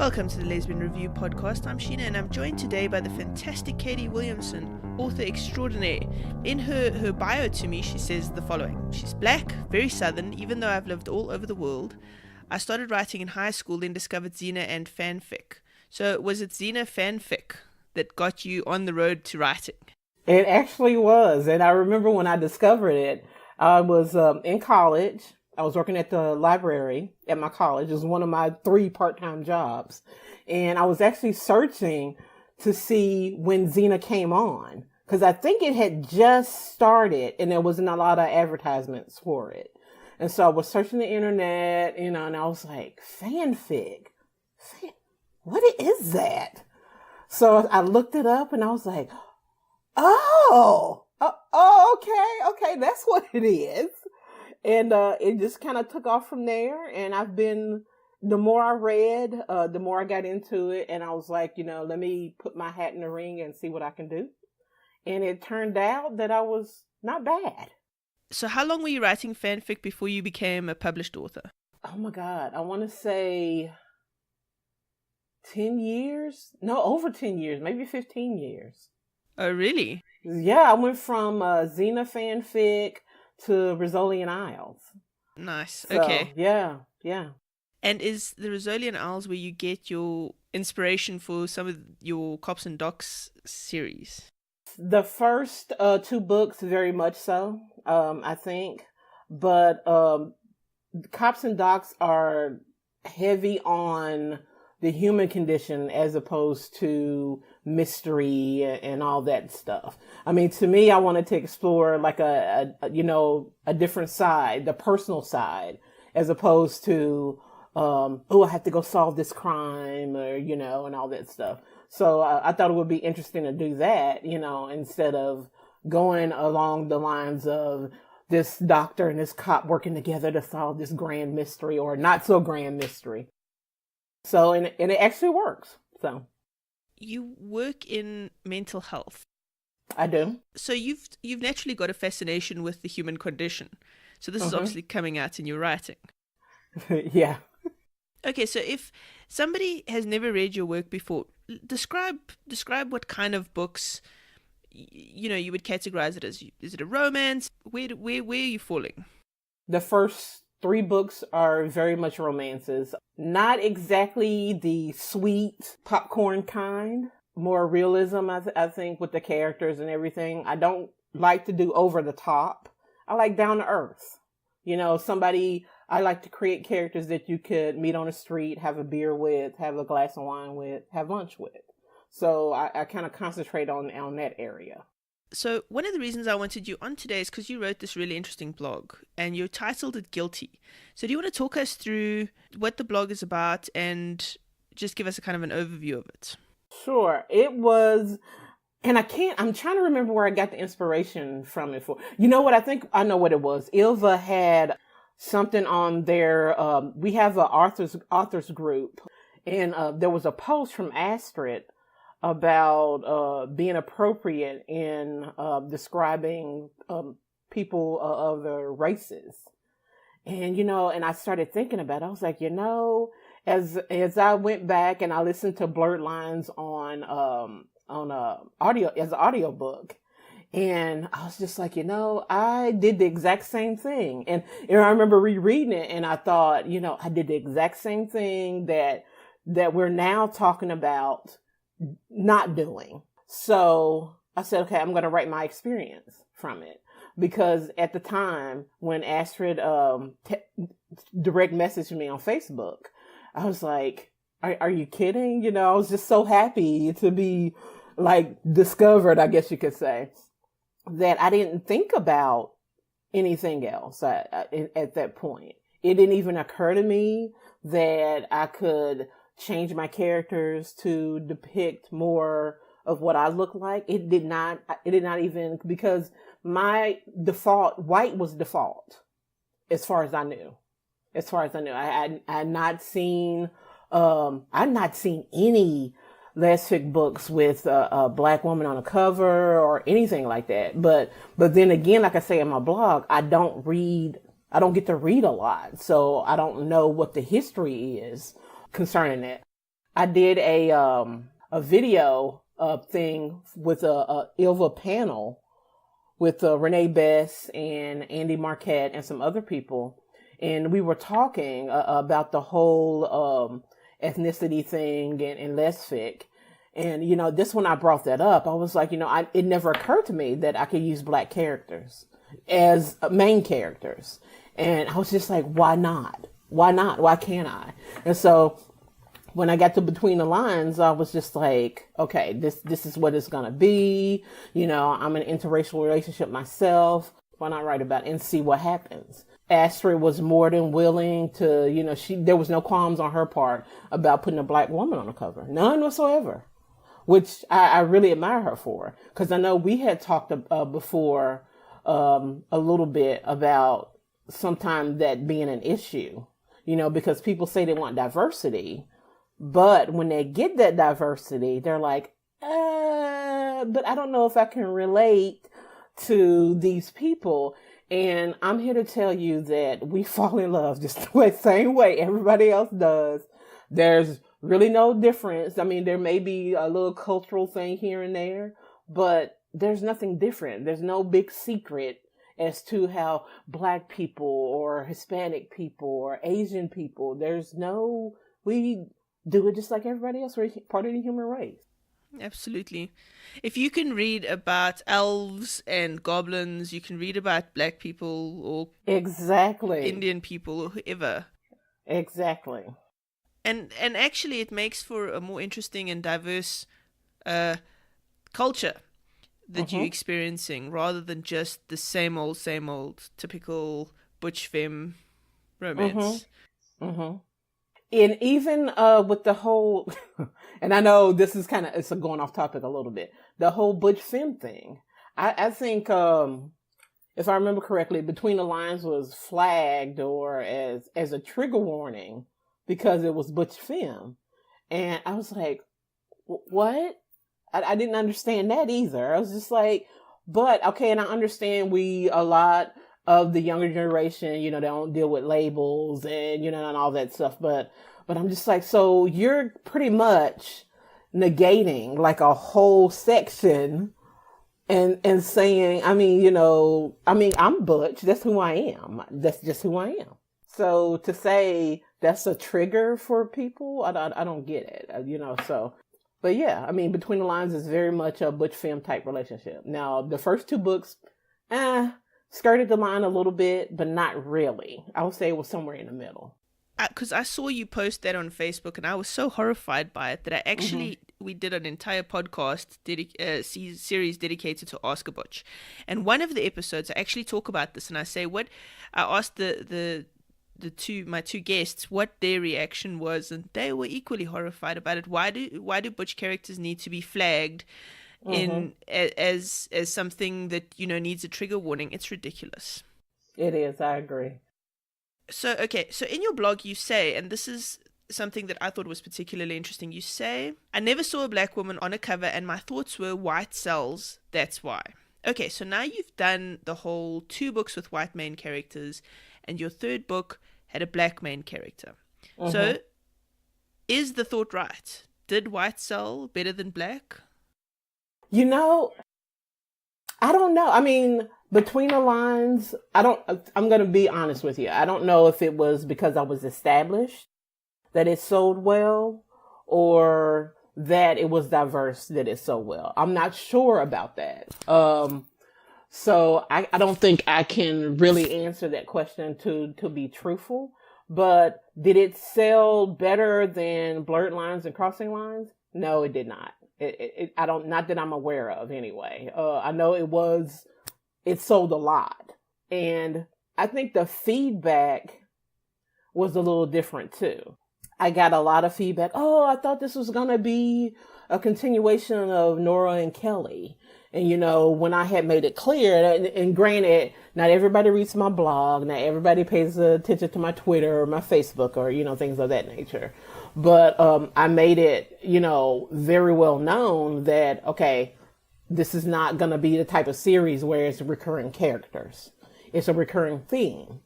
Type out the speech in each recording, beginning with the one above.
Welcome to the Lesbian Review podcast. I'm Sheena and I'm joined today by the fantastic Kelli Williamson, author extraordinaire. In her bio to me, she says the following. She's black, very southern, even though I've lived all over the world. I started writing in high school, then discovered Xena and fanfic. So was it Xena fanfic that got you on the road to writing? It actually was. And I remember when I discovered it, I was in college. I was working at the library at my college. It was one of my 3 part-time jobs. And I was actually searching to see when Xena came on, because I think it had just started and there wasn't a lot of advertisements for it. And so I was searching the internet, and I was like, fanfic? What is that? So I looked it up and I was like, okay, that's what it is. And it just kind of took off from there. And the more I read, the more I got into it. And I was like, let me put my hat in the ring and see what I can do. And it turned out that I was not bad. So how long were you writing fanfic before you became a published author? Oh my God. I want to say 10 years. No, over 10 years, maybe 15 years. Oh, really? Yeah, I went from Xena fanfic to Rizzolian Isles. Nice. So, okay. Yeah. And is the Rizzolian Isles where you get your inspiration for some of your Cops and Docs series? The first 2 books, very much so, I think. But Cops and Docs are heavy on the human condition as opposed to mystery and all that stuff. I mean, to me, I wanted to explore like a different side, the personal side, as opposed to, I have to go solve this crime or, and all that stuff. So I thought it would be interesting to do that, instead of going along the lines of this doctor and this cop working together to solve this grand mystery or not so grand mystery. So, and it actually works. So you work in mental health. I do. So you've naturally got a fascination with the human condition. So this is obviously coming out in your writing. Yeah. Okay, so if somebody has never read your work before, describe what kind of books you would categorize it as. Is it a romance? Where are you falling? The first 3 books are very much romances. Not exactly the sweet popcorn kind. More realism, I think, with the characters and everything. I don't like to do over the top. I like down to earth. I like to create characters that you could meet on the street, have a beer with, have a glass of wine with, have lunch with. So I kind of concentrate on that area. So one of the reasons I wanted you on today is because you wrote this really interesting blog and you titled it Guilty. So do you want to talk us through what the blog is about and just give us a kind of an overview of it? Sure. It was, and I'm trying to remember where I got the inspiration from it for. You know what? I think I know what it was. Ylva had something on their, we have a authors group, and there was a post from Astrid about being appropriate in describing people of other races. And, and I started thinking about it. I was like, as I went back and I listened to Blurred Lines on audio, as an audiobook, and I was just like, I did the exact same thing. And I remember rereading it and I thought, I did the exact same thing that we're now talking about not doing. So I said, okay, I'm going to write my experience from it. Because at the time when Astrid direct messaged me on Facebook, I was like, are you kidding? I was just so happy to be like discovered, I guess you could say, that I didn't think about anything else at that point. It didn't even occur to me that I could change my characters to depict more of what I look like. It did not even, because my default, white was default as far as I knew. I had not seen any lesbian books with a black woman on a cover or anything like that. But then again, like I say in my blog, I don't get to read a lot. So I don't know what the history is concerning it. I did a video thing with a Ylva panel with Renee Bess and Andy Marquette and some other people. And we were talking about the whole ethnicity thing and lesfic. And, this when I brought that up, I was like, it never occurred to me that I could use Black characters as main characters. And I was just like, why not? Why not? Why can't I? And so when I got to Between the Lines, I was just like, okay, this is what it's going to be. I'm in an interracial relationship myself. Why not write about it and see what happens? Astrid was more than willing to, there was no qualms on her part about putting a Black woman on the cover. None whatsoever, which I really admire her for. Because I know we had talked before a little bit about sometimes that being an issue, because people say they want diversity. But when they get that diversity, they're like, but I don't know if I can relate to these people. And I'm here to tell you that we fall in love just the same way everybody else does. There's really no difference. I mean, there may be a little cultural thing here and there, but there's nothing different. There's no big secret as to how Black people or Hispanic people or Asian people, we do it just like everybody else. We're part of the human race. Absolutely. If you can read about elves and goblins, you can read about Black people or exactly Indian people or whoever. Exactly. And actually it makes for a more interesting and diverse culture that you're experiencing, rather than just the same old typical butch femme romance. And even with the whole, and I know this is it's going off topic a little bit, the whole butch femme thing. I think, if I remember correctly, Between the Lines was flagged or as a trigger warning because it was butch femme. And I was like, what? I didn't understand that either. I was just like, but okay, and I understand a lot of the younger generation, they don't deal with labels and, and all that stuff. But I'm just like, so you're pretty much negating like a whole section and saying, I'm butch. That's who I am. That's just who I am. So to say that's a trigger for people, I don't get it, so. But yeah, Between the Lines is very much a butch femme type relationship. Now, the first two books, skirted the line a little bit, but not really. I would say it was somewhere in the middle. Because I saw you post that on Facebook, and I was so horrified by it that I actually, we did an entire podcast series dedicated to Ask a Butch. And one of the episodes, I actually talk about this, and I say I asked my two guests what their reaction was, and they were equally horrified about it. Why do butch characters need to be flagged in as something that needs a trigger warning? It's ridiculous. It is. I agree. So in your blog you say, and this is something that I thought was particularly interesting, you say, I never saw a Black woman on a cover and my thoughts were white sells, that's why. Okay, so now you've done the whole 2 books with white main characters, and your 3rd book had a Black main character. So is the thought right? Did white sell better than Black? I don't know. Between the Lines, I'm going to be honest with you. I don't know if it was because I was established that it sold well, or that it was diverse that it sold well. I'm not sure about that. So I don't think I can really answer that question to be truthful. But did it sell better than Blurred Lines and Crossing Lines? No, it did not. Not that I'm aware of anyway. I know it sold a lot. And I think the feedback was a little different too. I got a lot of feedback. Oh, I thought this was going to be a continuation of Nora and Kelly. And, when I had made it clear, and granted, not everybody reads my blog, not everybody pays attention to my Twitter or my Facebook or, things of that nature. But I made it, very well known that, okay, this is not going to be the type of series where it's recurring characters. It's a recurring theme,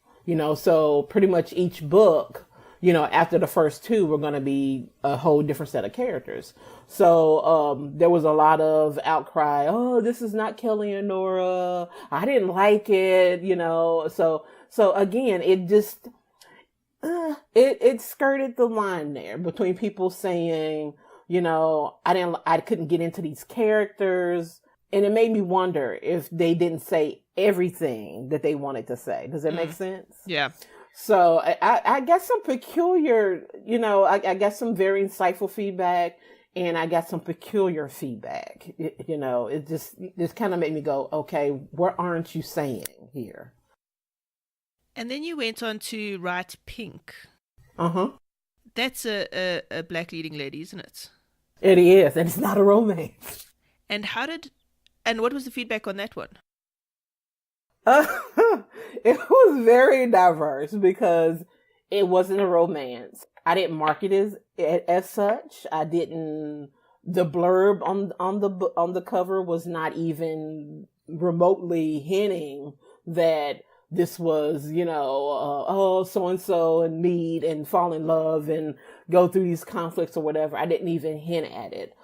so pretty much each book, after the first two were going to be a whole different set of characters. So there was a lot of outcry. Oh, this is not Kelly and Nora. I didn't like it, So again, it just it skirted the line there between people saying, I couldn't get into these characters. And it made me wonder if they didn't say everything that they wanted to say. Does that make sense? Yeah. So I got some peculiar, I got some very insightful feedback, and I got some peculiar feedback. It just kind of made me go, okay, what aren't you saying here? And then you went on to write Pink. Uh-huh. That's a black leading lady, isn't it? It is, and it's not a romance. And what was the feedback on that one? It was very diverse because it wasn't a romance. I didn't market it as such. I didn't. The blurb on the cover was not even remotely hinting that this was, so and so and meet and fall in love and go through these conflicts or whatever. I didn't even hint at it.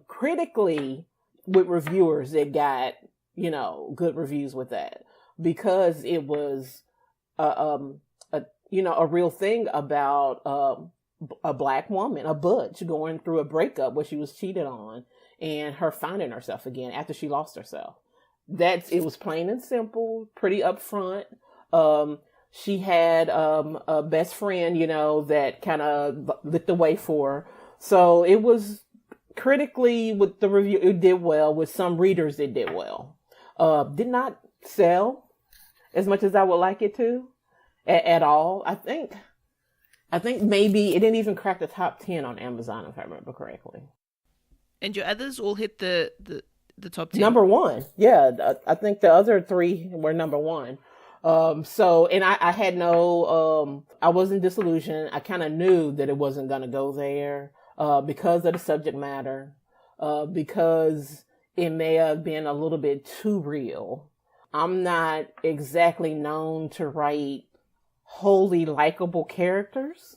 Critically, with reviewers, it got good reviews with that, because it was a real thing about a black woman, a butch, going through a breakup where she was cheated on and her finding herself again after she lost herself. It was plain and simple, pretty upfront. She had a best friend, that kind of lit the way for her. So it was critically, with the review, it did well. With some readers, it did well. Did not sell as much as I would like it to at all. I think maybe it didn't even crack the top 10 on Amazon, if I remember correctly. And your others all hit the top 10? Number one. Yeah. I think the other three were number one. And I had I wasn't disillusioned. I kind of knew that it wasn't going to go there, because of the subject matter, because it may have been a little bit too real. I'm not exactly known to write wholly likable characters,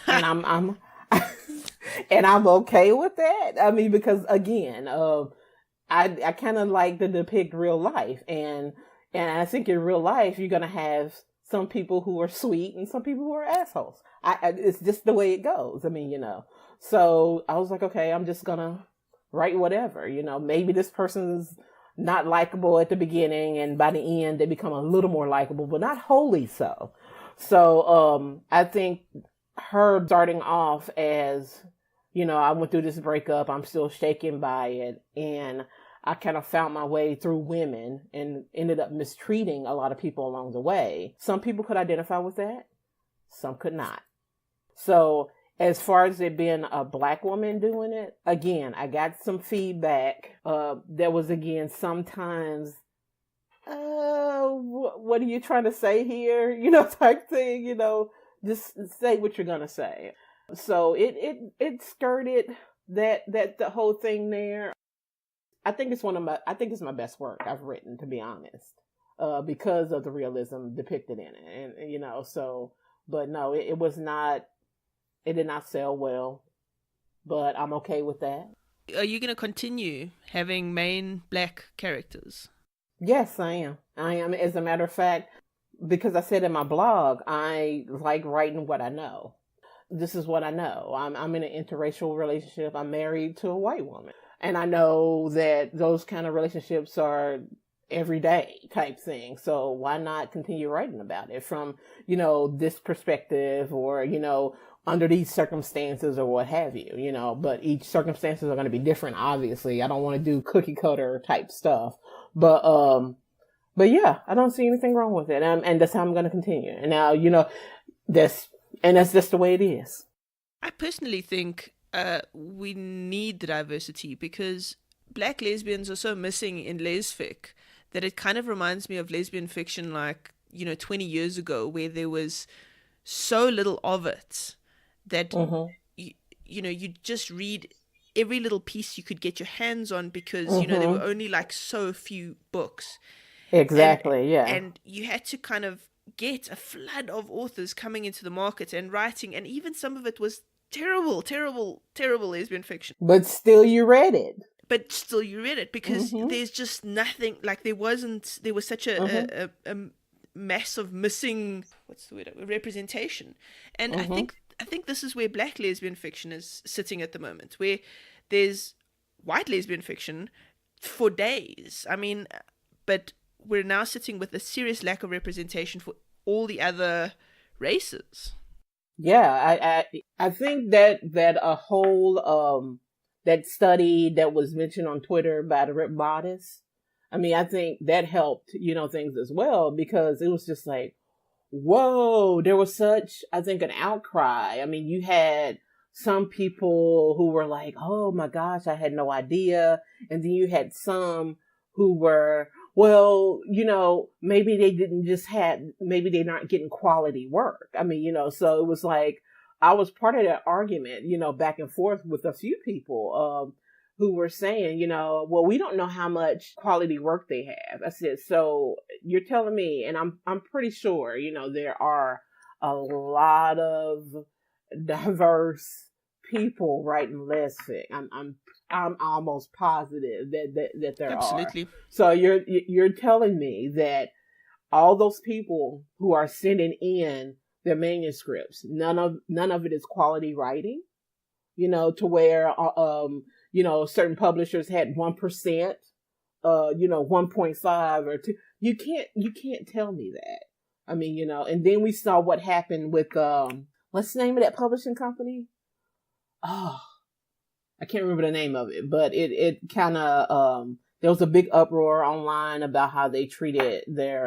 and I'm and I'm okay with that. I mean, because again, I kind of like to depict real life, and I think in real life you're gonna have some people who are sweet and some people who are assholes. It's just the way it goes. I mean, So I was like, okay, I'm just gonna write whatever. Maybe this person's not likable at the beginning, and by the end they become a little more likable, but not wholly so. So I think her starting off as, I went through this breakup, I'm still shaken by it, and I kind of found my way through women and ended up mistreating a lot of people along the way. Some people could identify with that. Some could not. So as far as it being a black woman doing it, again, I got some feedback. There was, again, sometimes, what are you trying to say here? Type thing, just say what you're going to say. So it skirted that the whole thing there. I think it's my best work I've written, to be honest, because of the realism depicted in it. And, but no, it did not sell well, but I'm okay with that. Are you going to continue having main black characters? Yes, I am. As a matter of fact, because I said in my blog, I like writing what I know. This is what I know. I'm in an interracial relationship. I'm married to a white woman. And I know that those kind of relationships are everyday type thing. So why not continue writing about it from, this perspective, or, under these circumstances, or what have you, but each circumstances are going to be different. Obviously, I don't want to do cookie cutter type stuff, but yeah, I don't see anything wrong with it. And that's how I'm going to continue. And now, that's just the way it is. I personally think we need the diversity, because black lesbians are so missing in lesfic that it kind of reminds me of lesbian fiction 20 years ago, where there was so little of it that you just read every little piece you could get your hands on, because there were only so few books. Exactly. Yeah. And you had to kind of get a flood of authors coming into the market and writing, and even some of it was terrible, terrible, terrible lesbian fiction. But still you read it. But still you read it because there's just nothing, like there was such a mass of missing, what's the word, representation. And I think this is where black lesbian fiction is sitting at the moment, where there's white lesbian fiction for days. I mean, but we're now sitting with a serious lack of representation for all the other races. Yeah, I think that a whole that study that was mentioned on Twitter by the Rip Bodice, I mean, I think that helped, things as well, because it was just like, whoa, there was such, I think, an outcry. I mean, you had some people who were like, oh my gosh, I had no idea. And then you had some who were, well, maybe maybe they're not getting quality work. I mean, so it was like, I was part of that argument, back and forth with a few people who were saying, well, we don't know how much quality work they have. I said, so you're telling me, and I'm pretty sure, there are a lot of diverse people writing lesfic. I'm almost positive that there Absolutely. are. So you're telling me that all those people who are sending in their manuscripts, none of it is quality writing, to where certain publishers had 1%, 1.5 or 2. You can't tell me that. I mean, and then we saw what happened with what's the name of that publishing company? Oh, I can't remember the name of it, but it kind of there was a big uproar online about how they treated their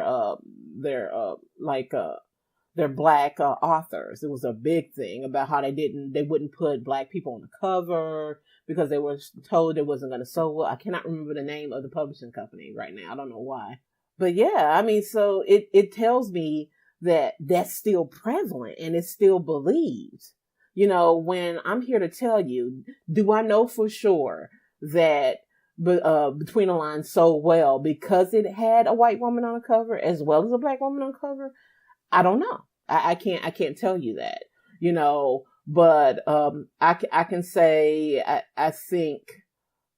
black authors. It was a big thing about how they wouldn't put black people on the cover because they were told it wasn't going to sell well. I cannot remember the name of the publishing company right now. I don't know why. But yeah, I mean, so it tells me that that's still prevalent and it's still believed. When I'm here to tell you, do I know for sure that Between the Lines sold well because it had a white woman on the cover as well as a black woman on the cover? I don't know. I can't tell you that, but I can say I think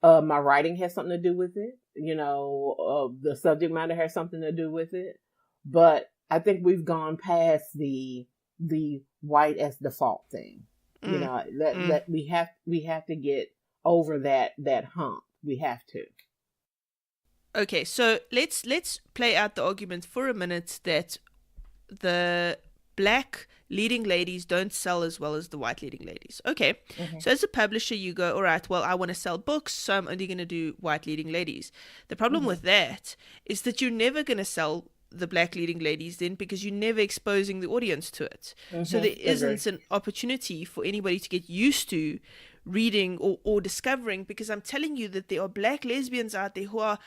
my writing has something to do with it. The subject matter has something to do with it. But I think we've gone past the white as default thing. That we have to get over that hump. We have to. Okay, so let's play out the argument for a minute that the black leading ladies don't sell as well as the white leading ladies. Okay, so as a publisher, you go, all right, well, I want to sell books, so I'm only going to do white leading ladies. The problem with that is that you're never going to sell the black leading ladies then, because you're never exposing the audience to it. So there isn't an opportunity for anybody to get used to reading or discovering, because I'm telling you that there are black lesbians out there who are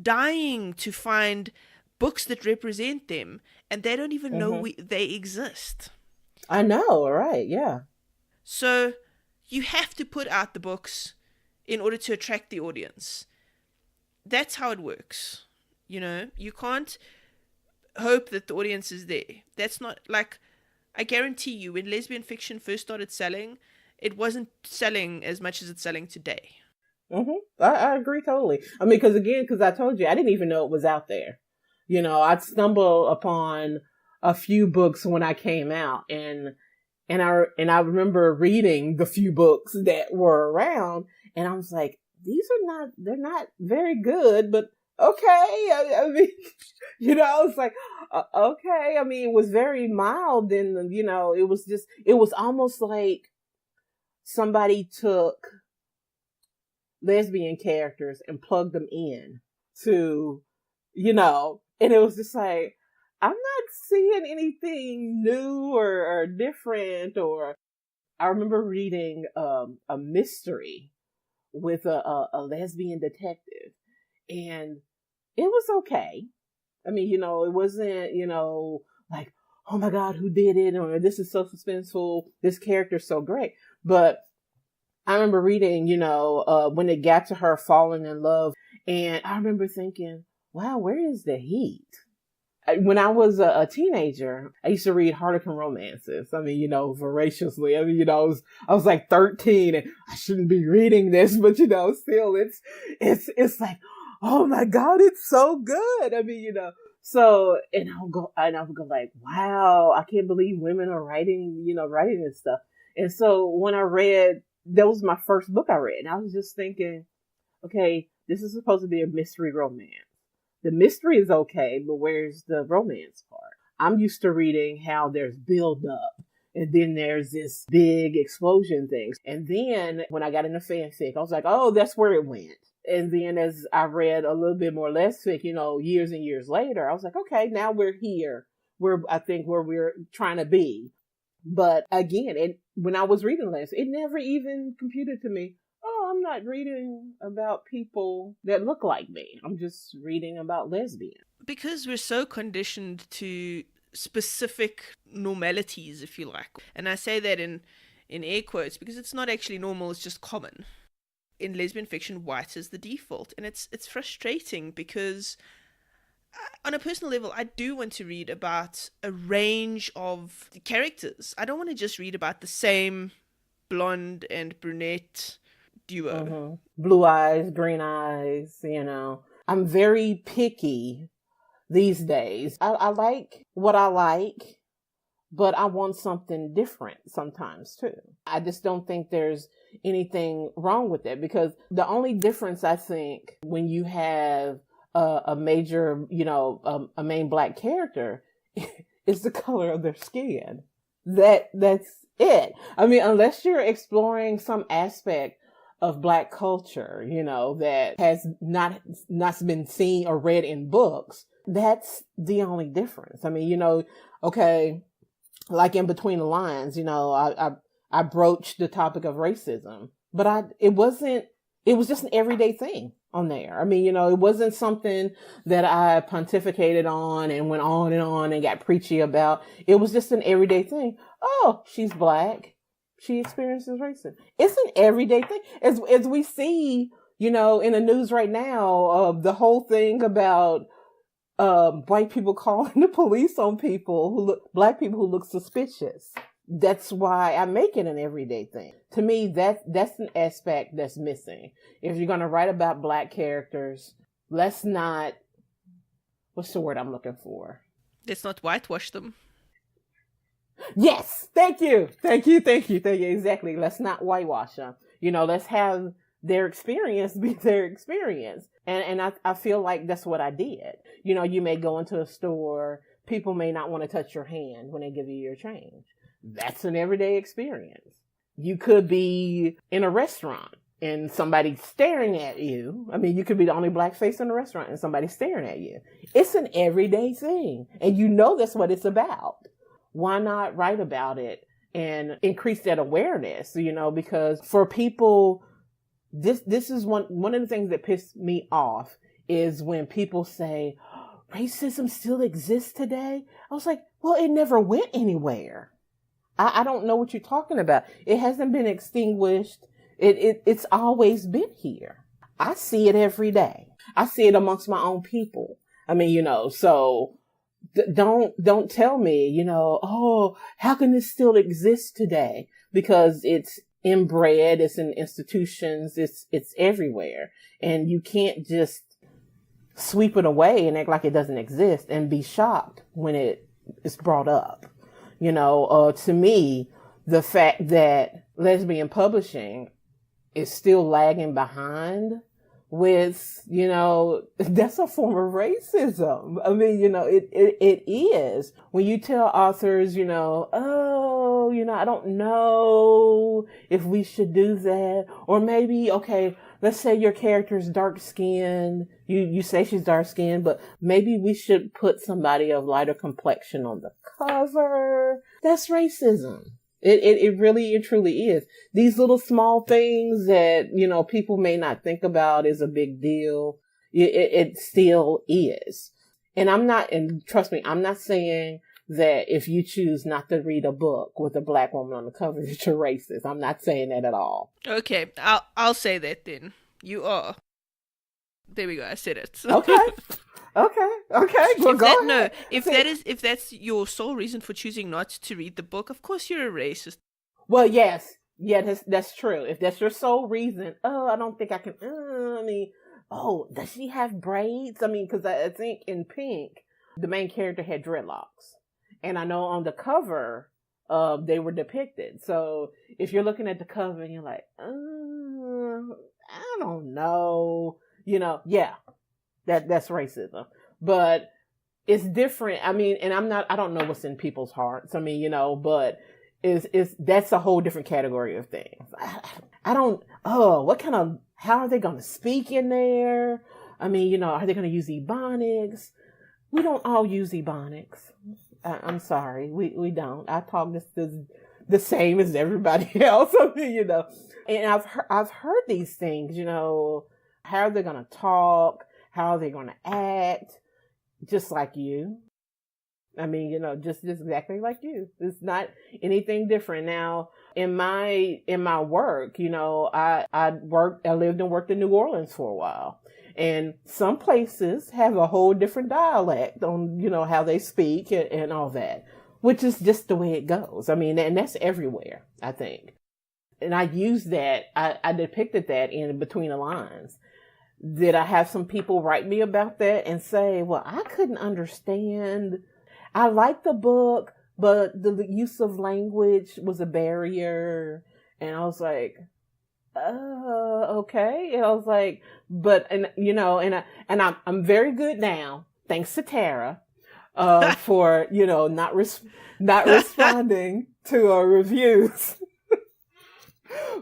dying to find books that represent them, and they don't even know they exist. I know, right? Yeah. So you have to put out the books in order to attract the audience. That's how it works. You can't hope that the audience is there. That's not, like, I guarantee you, when lesbian fiction first started selling, it wasn't selling as much as it's selling today. I agree totally. I mean, because I told you, I didn't even know it was out there. I'd stumble upon a few books when I came out, and I remember reading the few books that were around, and I was like, they're not very good, but okay. I mean, I was like, okay. I mean, it was very mild, and it was almost like somebody took lesbian characters and plugged them in to, and it was just like, I'm not seeing anything new or different. Or I remember reading a mystery with a lesbian detective, and it was okay. I mean, it wasn't, like, oh my God, who did it? Or this is so suspenseful. This character's so great. But I remember reading, when it got to her falling in love, and I remember thinking, wow, where is the heat? When I was a teenager, I used to read Harlequin romances. I mean, voraciously. I mean, I was like 13 and I shouldn't be reading this, but still it's like, oh my God, it's so good. I mean, so, and I'll go like, wow, I can't believe women are writing this stuff. And so when I read, that was my first book I read. And I was just thinking, okay, this is supposed to be a mystery romance. The mystery is okay, but where's the romance part? I'm used to reading how there's build up and then there's this big explosion thing. And then when I got into fanfic, I was like, oh, that's where it went. And then as I read a little bit more lesfic, years and years later, I was like, okay, now we're here where we're trying to be. But again, when I was reading Les, it never even computed to me, oh, I'm not reading about people that look like me. I'm just reading about lesbians. Because we're so conditioned to specific normalities, if you like. And I say that in air quotes because it's not actually normal, it's just common. In lesbian fiction, white is the default. And it's frustrating because on a personal level, I do want to read about a range of characters. I don't want to just read about the same blonde and brunette duo. Mm-hmm. Blue eyes, green eyes, I'm very picky these days. I like what I like, but I want something different sometimes too. I just don't think there's anything wrong with it, because the only difference I think when you have a major, a main Black character is the color of their skin. That's it. I mean, unless you're exploring some aspect of Black culture, that has not been seen or read in books, that's the only difference. I mean, okay, like in Between the Lines, I broached the topic of racism, but it was just an everyday thing on there. I mean, it wasn't something that I pontificated on and went on and got preachy about. It was just an everyday thing. Oh, she's Black. She experiences racism. It's an everyday thing. As we see, in the news right now, the whole thing about white people calling the police on Black people who look suspicious. That's why I make it an everyday thing. To me, that's an aspect that's missing. If you're going to write about Black characters, let's not, what's the word I'm looking for? Let's not whitewash them. Yes. Thank you. Exactly. Let's not whitewash them. Let's have their experience be their experience. And I feel like that's what I did. You may go into a store, people may not want to touch your hand when they give you your change. That's an everyday experience. You could be in a restaurant and somebody's staring at you. I mean, you could be the only Black face in the restaurant and somebody's staring at you. It's an everyday thing. And that's what it's about. Why not write about it and increase that awareness, because for people, this is one of the things that pissed me off is when people say, racism still exists today. I was like, well, it never went anywhere. I don't know what you're talking about. It hasn't been extinguished. It's always been here. I see it every day. I see it amongst my own people. I mean, so don't tell me, oh, how can this still exist today? Because it's inbred, it's in institutions, it's everywhere. And you can't just sweep it away and act like it doesn't exist and be shocked when it is brought up. To me, the fact that lesbian publishing is still lagging behind with, that's a form of racism. I mean, it is. When you tell authors, oh, I don't know if we should do that. Or maybe, okay, let's say your character is dark skinned. You say she's dark skinned, but maybe we should put somebody of lighter complexion on the cover. That's racism. It really and truly is. These little small things that, people may not think about is a big deal. It still is. And trust me, I'm not saying that if you choose not to read a book with a Black woman on the cover that you're racist. I'm not saying that at all. Okay, I'll say that then. You are. There we go, I said it. Okay. Okay. Well, go ahead. No, if See, if that's your sole reason for choosing not to read the book, of course you're a racist. well, yes, yeah, that's true. If that's your sole reason, oh, I don't think I can. I mean, oh, does she have braids? I mean, because I think in Pink, the main character had dreadlocks, and I know on the cover, they were depicted. So if you're looking at the cover and you're like, I don't know, yeah, that's racism, but it's different. I mean, and I don't know what's in people's hearts. I mean, but is that's a whole different category of things. I don't, how are they going to speak in there? I mean, are they going to use Ebonics? We don't all use Ebonics. I'm sorry. We don't. I talk this the same as everybody else. I mean, and I've heard these things, how are they going to talk? How are they going to act? Just like you. I mean, just exactly like you. It's not anything different. Now, in my work, I lived and worked in New Orleans for a while. And some places have a whole different dialect on, how they speak and all that, which is just the way it goes. I mean, and that's everywhere, I think. And I used that, I depicted that in Between the Lines. Did I have some people write me about that and say, well, I couldn't understand. I liked the book, but the use of language was a barrier. And I was like, okay. And I was like, I'm very good now, thanks to Tara, for, not responding to reviews.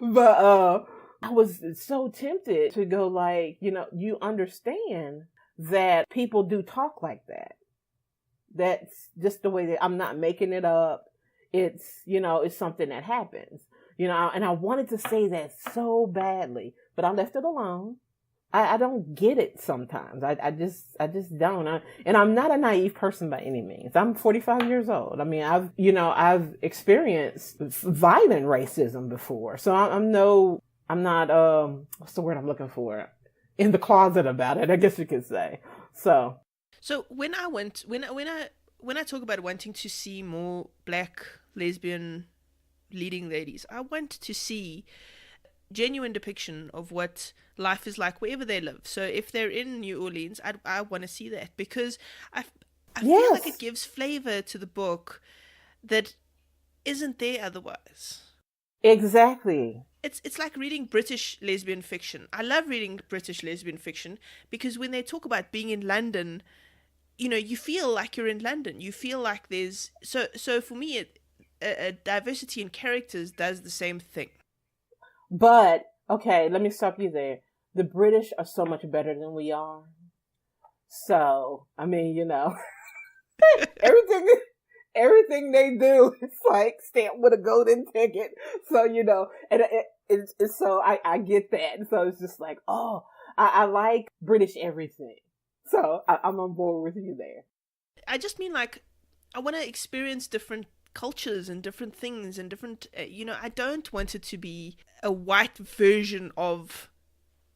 But, I was so tempted to go like, you understand that people do talk like that. That's just the way that I'm not making it up. It's, it's something that happens, and I wanted to say that so badly, but I left it alone. I don't get it sometimes. I just don't. And I'm not a naive person by any means. I'm 45 years old. I mean, I've experienced violent racism before. So I'm not, what's the word I'm looking for? In the closet about it, I guess you could say. So when I talk about wanting to see more Black lesbian leading ladies, I want to see genuine depiction of what life is like wherever they live. So if they're in New Orleans, I want to see that, because I feel like it gives flavor to the book that isn't there otherwise. Exactly. It's like reading British lesbian fiction. I love reading British lesbian fiction because when they talk about being in London, you feel like you're in London. You feel like there's so for me, a diversity in characters does the same thing. But okay, let me stop you there. The British are so much better than we are. So I mean, everything they do is like stamped with a golden ticket. So, and it's so I get that. So it's just like, oh, I like British everything. So I'm on board with you there. I just mean like, I want to experience different cultures and different things and different, I don't want it to be a white version of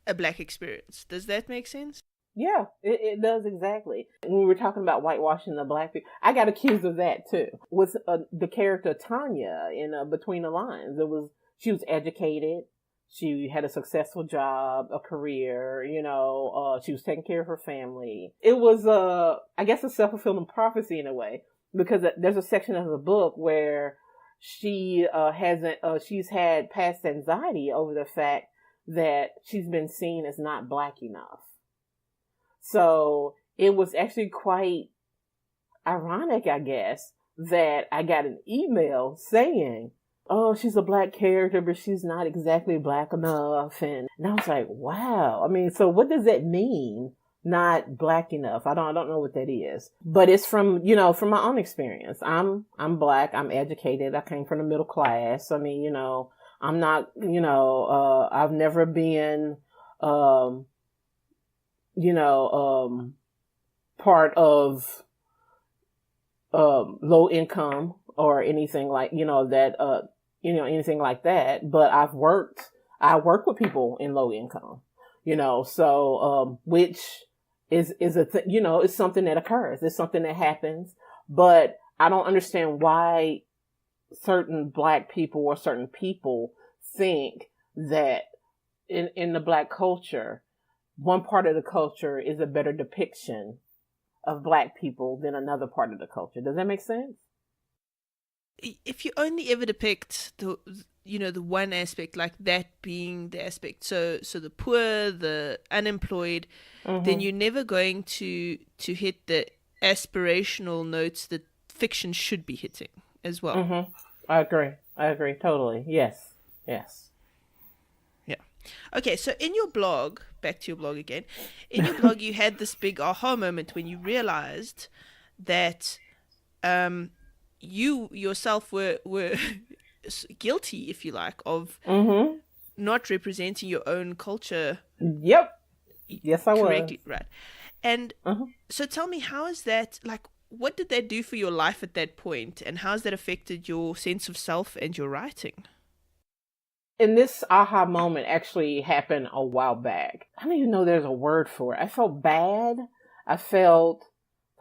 a Black experience. Does that make sense? Yeah, it does exactly. When we were talking about whitewashing the Black people, I got accused of that too. With the character Tanya in Between the Lines, she was educated, she had a successful job, a career, she was taking care of her family. It was, I guess, a self-fulfilling prophecy in a way, because there's a section of the book where she's had past anxiety over the fact that she's been seen as not Black enough. So it was actually quite ironic, I guess, that I got an email saying, oh, she's a Black character, but she's not exactly Black enough. And I was like, wow. I mean, so what does that mean? Not Black enough. I don't know what that is, but it's from my own experience. I'm Black. I'm educated. I came from the middle class. I mean, I'm not, I've never been, part of low income or anything like that, anything like that. But I work with people in low income, so which is it's something that occurs. It's something that happens. But I don't understand why certain Black people or certain people think that in the Black culture, one part of the culture is a better depiction of Black people than another part of the culture. Does that make sense? If you only ever depict the one aspect, like that being the aspect, so the poor, the unemployed, then you're never going to hit the aspirational notes that fiction should be hitting as well. I agree totally. Yes. Yeah. Okay, so in your blog, back to your blog again, in your blog you had this big aha moment when you realized that you yourself were guilty, if you like, of not representing your own culture. Yep. Yes, I correctly, was. right? And so tell me, how is that, like, what did that do for your life at that point, and how has that affected your sense of self and your writing? And this aha moment actually happened a while back. I don't even know there's a word for it. I felt bad. I felt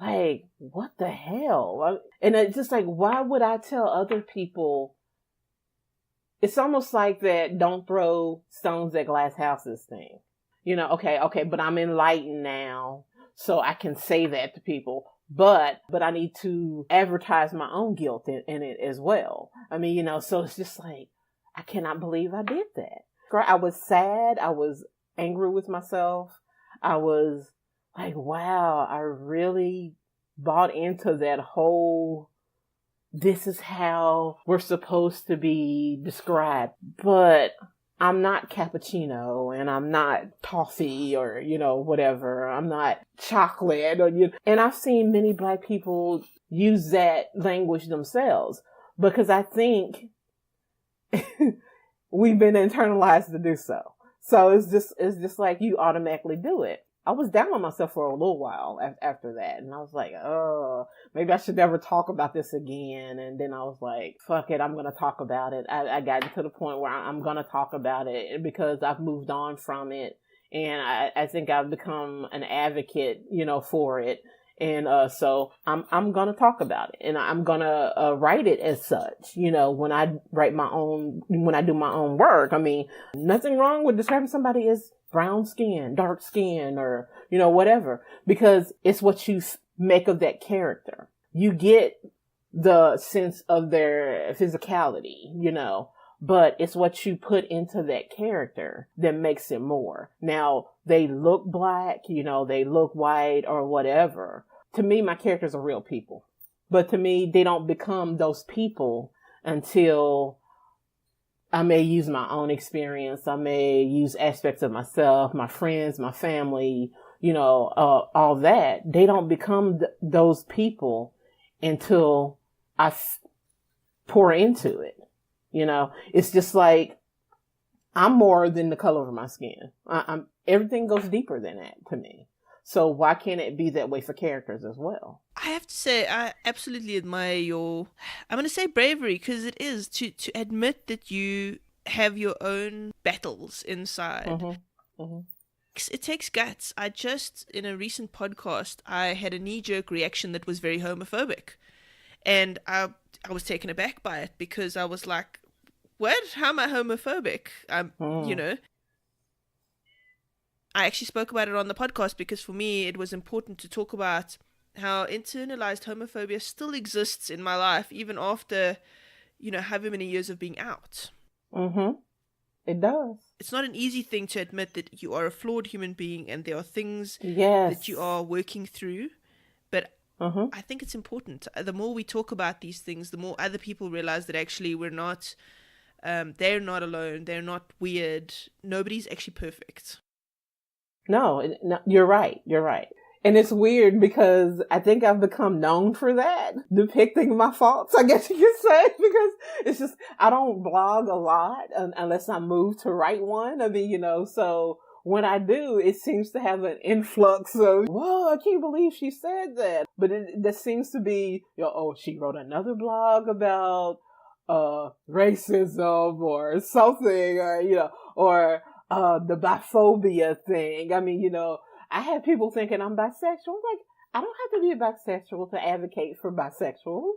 like, what the hell? And it's just like, why would I tell other people? It's almost like that don't throw stones at glass houses thing. Okay, but I'm enlightened now, so I can say that to people. But I need to advertise my own guilt in it as well. I mean, so it's just like, I cannot believe I did that. I was sad. I was angry with myself. I was like, wow, I really bought into that whole, this is how we're supposed to be described. But I'm not cappuccino, and I'm not toffee, or, whatever. I'm not chocolate, and I've seen many Black people use that language themselves, because I think we've been internalized to do so. So it's just like you automatically do it. I was down on myself for a little while after that. And I was like, oh, maybe I should never talk about this again. And then I was like, fuck it, I'm going to talk about it. I got to the point where I'm going to talk about it because I've moved on from it. And I think I've become an advocate, for it. And so I'm going to talk about it, and I'm going to write it as such, when I do my own work. I mean, nothing wrong with describing somebody as brown skin, dark skin, or, whatever, because it's what you make of that character. You get the sense of their physicality, but it's what you put into that character that makes it more. Now, they look Black, they look white or whatever. To me, my characters are real people. But to me, they don't become those people until I may use my own experience. I may use aspects of myself, my friends, my family, all that. They don't become those people until I pour into it. It's just like, I'm more than the color of my skin. Everything goes deeper than that to me. So why can't it be that way for characters as well? I have to say, I absolutely admire your, I'm going to say bravery, because it is to admit that you have your own battles inside. It takes guts. In a recent podcast, I had a knee-jerk reaction that was very homophobic. And I was taken aback by it, because I was like, what? How am I homophobic? I actually spoke about it on the podcast because for me it was important to talk about how internalized homophobia still exists in my life, even after, however many years of being out. It does. It's not an easy thing to admit that you are a flawed human being and there are things that you are working through. But I think it's important. The more we talk about these things, the more other people realize that actually we're not, they're not alone. They're not weird. Nobody's actually perfect. No, you're right. And it's weird because I think I've become known for that, depicting my faults, I guess you could say, because it's just, I don't blog a lot unless I move to write one. I mean, so when I do, it seems to have an influx of, whoa, I can't believe she said that. But that seems to be, she wrote another blog about racism or something, or, the biphobia thing. I mean, I had people thinking I'm bisexual. I'm like, I don't have to be bisexual to advocate for bisexuals.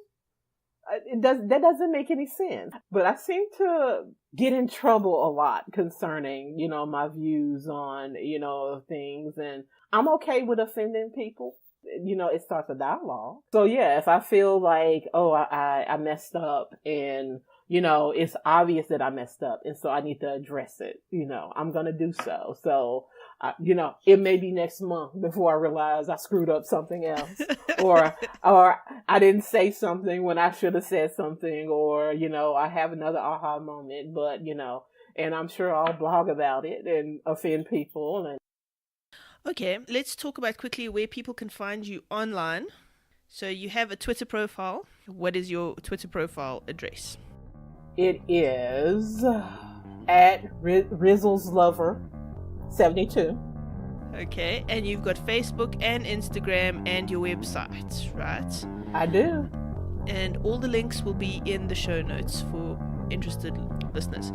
That doesn't make any sense. But I seem to get in trouble a lot concerning, my views on, things. And I'm okay with offending people. It starts a dialogue. So yeah, if I feel like, oh, I messed up and, it's obvious that I messed up. And so I need to address it. I'm going to do so. So, it may be next month before I realize I screwed up something else or I didn't say something when I should have said something, or, I have another aha moment, but, and I'm sure I'll blog about it and offend people. And okay, let's talk about quickly where people can find you online. So you have a Twitter profile. What is your Twitter profile address? It is at Rizzle's Lover 72. Okay, and you've got Facebook and Instagram and your website, right? I do. And all the links will be in the show notes for interested listeners.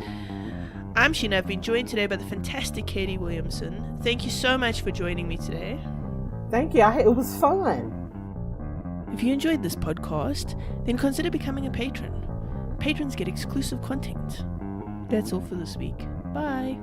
I'm Sheena. I've been joined today by the fantastic Kelli Williamson. Thank you so much for joining me today. Thank you. It was fun. If you enjoyed this podcast, then consider becoming a patron. Patrons get exclusive content. That's all for this week. Bye.